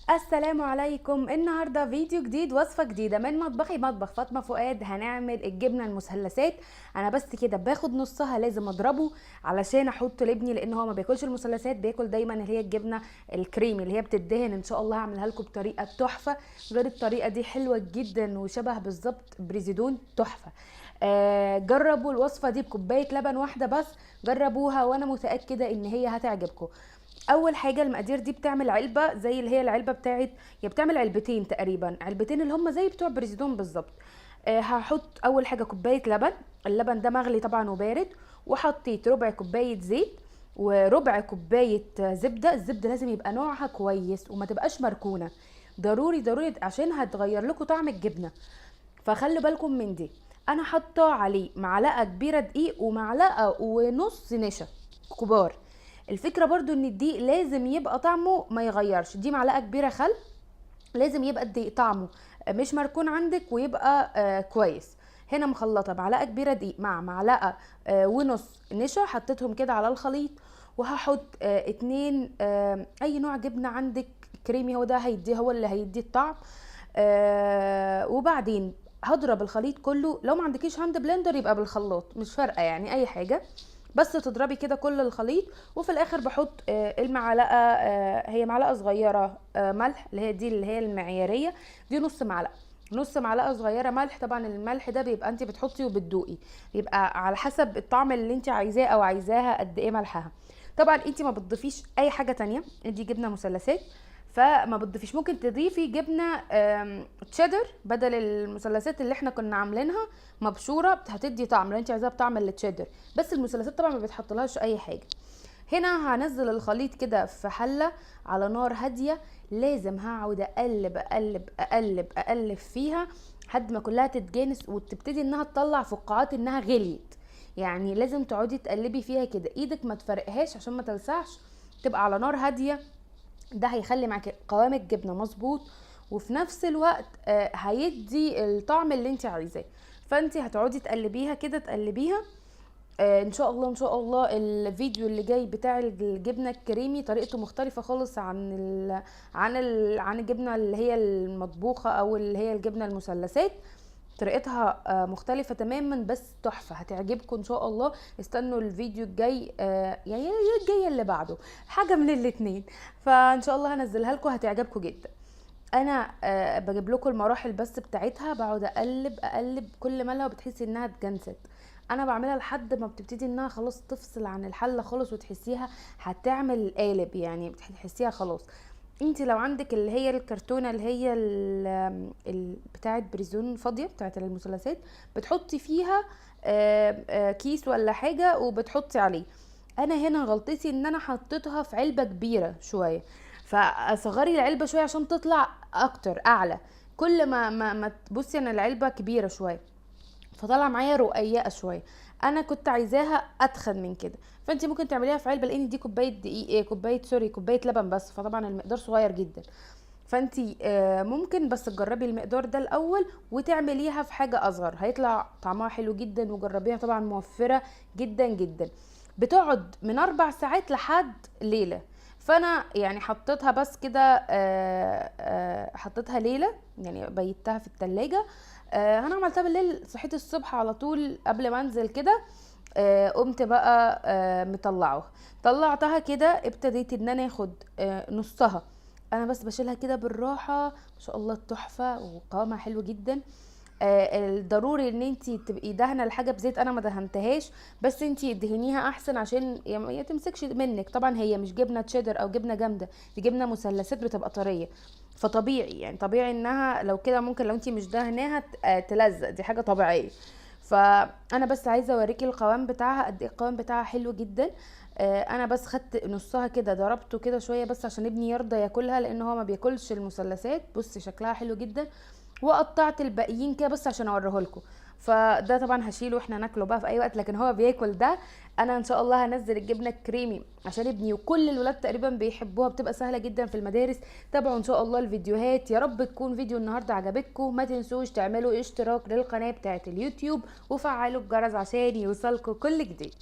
السلام عليكم. النهارده فيديو جديد، وصفه جديده من مطبخي، مطبخ فاطمه فؤاد. هنعمل الجبنه المثلثات. انا بس كده باخد نصها لازم اضربه علشان احطه لابني، لان هو ما بياكلش المثلثات، بياكل دايما اللي هي الجبنه الكريمي اللي هي بتدهن. ان شاء الله هعملها لكم بطريقه تحفه. غير الطريقه دي حلوه جدا وشبه بالظبط بريزيدون، تحفه. جربوا الوصفه دي بكوبايه لبن واحده بس، جربوها وانا متاكده ان هي هتعجبكم. اول حاجه المقادير دي بتعمل علبه زي اللي هي العلبه بتاعت، هي بتعمل علبتين تقريبا، علبتين اللي هم زي بتوع بريزيدون بالظبط. هحط اول حاجه كوبايه لبن. اللبن ده مغلي طبعا وبارد، وحطيت ربع كوبايه زيت وربع كوبايه زبده. الزبده لازم يبقى نوعها كويس وما تبقاش مركونه، ضروري ضروري عشان هتغير لكم طعم الجبنه، فخلوا بالكم من دي. انا حاطه عليه معلقه كبيره دقيق ومعلقه ونص نشا كبار. الفكره برضو ان الدقيق لازم يبقى طعمه ما يغيرش، دي معلقه كبيره خل، لازم يبقى الدقيق طعمه مش مركون عندك ويبقى كويس. هنا مخلطه معلقه كبيره دقيق مع معلقه ونص نشا، حطيتهم كده على الخليط. وهحط اتنين اي نوع جبنه عندك كريمي، هو ده هيدي، هو اللي هيدي الطعم. وبعدين هضرب الخليط كله. لو ما عندكيش هاند بلندر يبقى بالخلاط، مش فارقه يعني اي حاجه، بس تضربي كده كل الخليط. وفي الاخر بحط المعلقه، هي معلقه صغيره ملح، اللي هي دي اللي هي المعياريه، دي نص معلقه، نص معلقه صغيره ملح. طبعا الملح ده بيبقى انت بتحطي وبتدوقي، بيبقى على حسب الطعم اللي انت عايزاه او عايزاها قد ايه ملحها. طبعا انت ما بتضيفيش اي حاجه تانية، دي جبنه مثلثات فما بتضيفيش. ممكن تضيفي جبنه تشيدر بدل المثلثات اللي احنا كنا عاملينها مبشوره، هتدي طعم لو انت عايزاها بطعم التشيدر. بس المثلثات طبعا ما بيتحطلهاش اي حاجه. هنا هنزل الخليط كده في حله على نار هاديه، لازم هقعد اقلب اقلب اقلب اقلب فيها لحد ما كلها تتجانس وتبتدي انها تطلع فقاعات انها غليت. يعني لازم تقعدي تقلبي فيها كده، ايدك ما تفرقهاش عشان ما تلسعش، تبقى على نار هاديه. ده هيخلي معاكي قوام الجبنه مظبوط، وفي نفس الوقت هيدي الطعم اللي انت عايزاه. فانت هتقعدي تقلبيها كده تقلبيها. ان شاء الله ان شاء الله الفيديو اللي جاي بتاع الجبنه الكريمي طريقته مختلفه خالص عن الجبنه اللي هي المطبوخه او اللي هي الجبنه المثلثات. طريقتها مختلفة تماما، بس تحفة هتعجبكم ان شاء الله. استنوا الفيديو الجاي، يعني الجاي اللي بعده، حاجة من الاتنين، فان شاء الله هنزلها لكم هتعجبكم جدا. انا بجيب لكم المراحل بس بتاعتها، بقعد اقلب اقلب كل مالها وبتحسي انها اتجنست. انا بعملها لحد ما بتبتدي انها خلاص تفصل عن الحله خالص، وتحسيها هتعمل قالب، يعني بتحسيها خلاص. انت لو عندك اللي هي الكرتونه اللي هي بتاعه بريزون فاضيه بتاعه المثلثات، بتحطي فيها كيس ولا حاجه وبتحطي عليه. انا هنا غلطتي ان انا حطيتها في علبه كبيره شويه، فاصغري العلبه شويه عشان تطلع اكتر اعلى. كل ما تبصي ان العلبه كبيره شويه فطلع معايا رقيقه شويه، انا كنت عايزاها اتخن من كده. فانت ممكن تعمليها في علبه، لان دي كوبايه دقيق، كوبايه سوري كوبايه لبن بس، فطبعا المقدار صغير جدا. فانت ممكن بس تجربي المقدار ده الاول وتعمليها في حاجه اصغر، هيطلع طعمها حلو جدا. وجربيها طبعا موفره جدا جدا، بتقعد من 4 ساعات لحد ليله. فانا يعني حطيتها بس كده، حطيتها ليله يعني بيتها في التلاجة. انا عملتها بالليل، صحيت الصبح على طول قبل ما انزل كده. قمت بقى مطلعه، طلعتها كده، ابتديت ان انا اخد نصها. انا بس بشيلها كده بالراحه، ما شاء الله تحفه وقوامها حلو جدا. الضروري ان انت تبقي دهنه الحاجه بزيت، انا ما دهنتهاش، بس انت دهنيها احسن عشان ما تمسكش منك. طبعا هي مش جبنه تشيدر او جبنه جامده، دي جبنه مثلثات بتبقى طريه، فطبيعي يعني طبيعي انها لو كده ممكن لو انت مش دهناها تلزق، دي حاجه طبيعيه. فانا بس عايزه اوريكي القوام بتاعها قد ايه، القوام بتاعها حلو جدا. انا بس خدت نصها كده ضربته كده شويه بس عشان ابني يرضى ياكلها، لان هو ما بياكلش المثلثات. بصي شكلها حلو جدا. وقطعت الباقيين كده بس عشان اوريهولكم. فده طبعا هشيله واحنا ناكله بقى في اي وقت، لكن هو بياكل ده. انا ان شاء الله هنزل الجبنه الكريمي عشان ابني وكل الولاد تقريبا بيحبوها، بتبقى سهله جدا في المدارس. تابعوا ان شاء الله الفيديوهات، يا رب تكون فيديو النهارده عجبتكم. ما تنسوش تعملوا اشتراك للقناه بتاعه اليوتيوب وفعلوا الجرس عشان يوصلكم كل جديد.